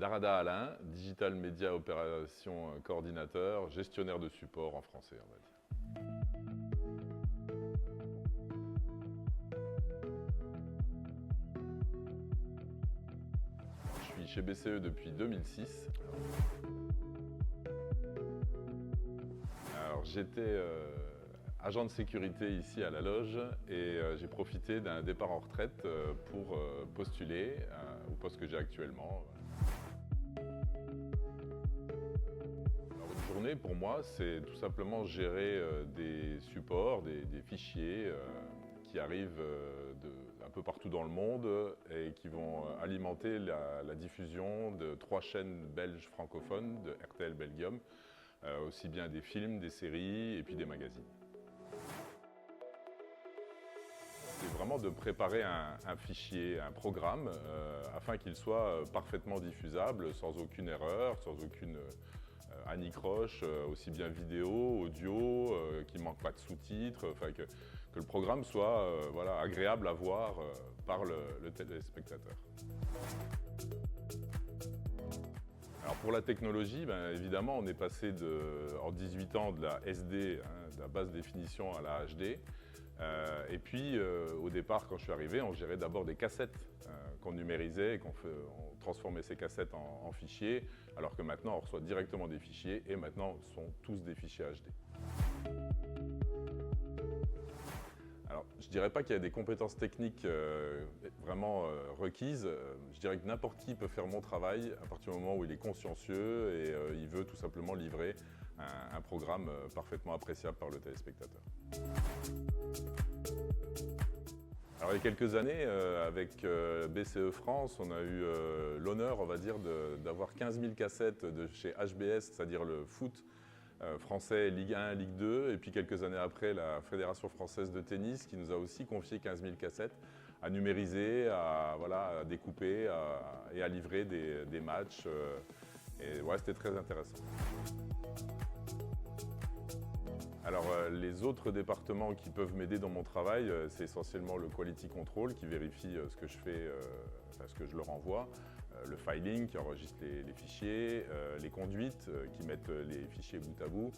Darada Alain, Digital Media Opération Coordinateur, gestionnaire de support en français, on va dire. Je suis chez BCE depuis 2006. Alors j'étais agent de sécurité ici à la Loge et j'ai profité d'un départ en retraite pour postuler au poste que j'ai actuellement. Alors, une journée pour moi, c'est tout simplement gérer des supports, des fichiers qui arrivent un peu partout dans le monde et qui vont alimenter la diffusion de 3 chaînes belges francophones de RTL Belgium, aussi bien des films, des séries et puis des magazines. C'est vraiment de préparer un fichier, un programme, afin qu'il soit parfaitement diffusable, sans aucune erreur, sans aucune anicroche, aussi bien vidéo, audio, qu'il ne manque pas de sous-titres, enfin que le programme soit voilà, agréable à voir par le téléspectateur. Alors pour la technologie, évidemment, on est passé en 18 ans de la SD, de la basse définition, à la HD. Et puis, au départ, quand je suis arrivé, on gérait d'abord des cassettes qu'on numérisait et on transformait ces cassettes en fichiers, alors que maintenant, on reçoit directement des fichiers et maintenant, ce sont tous des fichiers HD. Alors, je ne dirais pas qu'il y a des compétences techniques vraiment requises. Je dirais que n'importe qui peut faire mon travail à partir du moment où il est consciencieux et il veut tout simplement livrer un programme parfaitement appréciable par le téléspectateur. Alors, il y a quelques années, avec BCE France, on a eu l'honneur, on va dire, d'avoir 15 000 cassettes de chez HBS, c'est-à-dire le foot français Ligue 1, Ligue 2, et puis quelques années après, la Fédération française de tennis qui nous a aussi confié 15 000 cassettes à numériser, à découper et à livrer des matchs. Et ouais, c'était très intéressant. Alors les autres départements qui peuvent m'aider dans mon travail, c'est essentiellement le quality control qui vérifie ce que je fais, ce que je leur envoie, le filing qui enregistre les fichiers, les conduites qui mettent les fichiers bout à bout,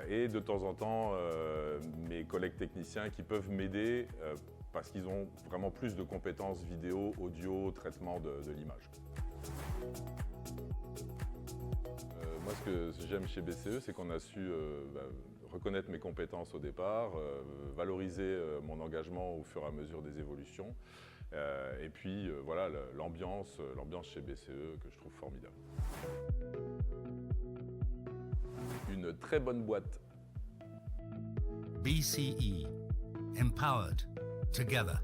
et de temps en temps mes collègues techniciens qui peuvent m'aider parce qu'ils ont vraiment plus de compétences vidéo, audio, traitement de l'image. Moi, ce que j'aime chez BCE, c'est qu'on a su reconnaître mes compétences au départ, valoriser mon engagement au fur et à mesure des évolutions, et puis voilà, l'ambiance chez BCE que je trouve formidable. Une très bonne boîte. BCE. Empowered. Together.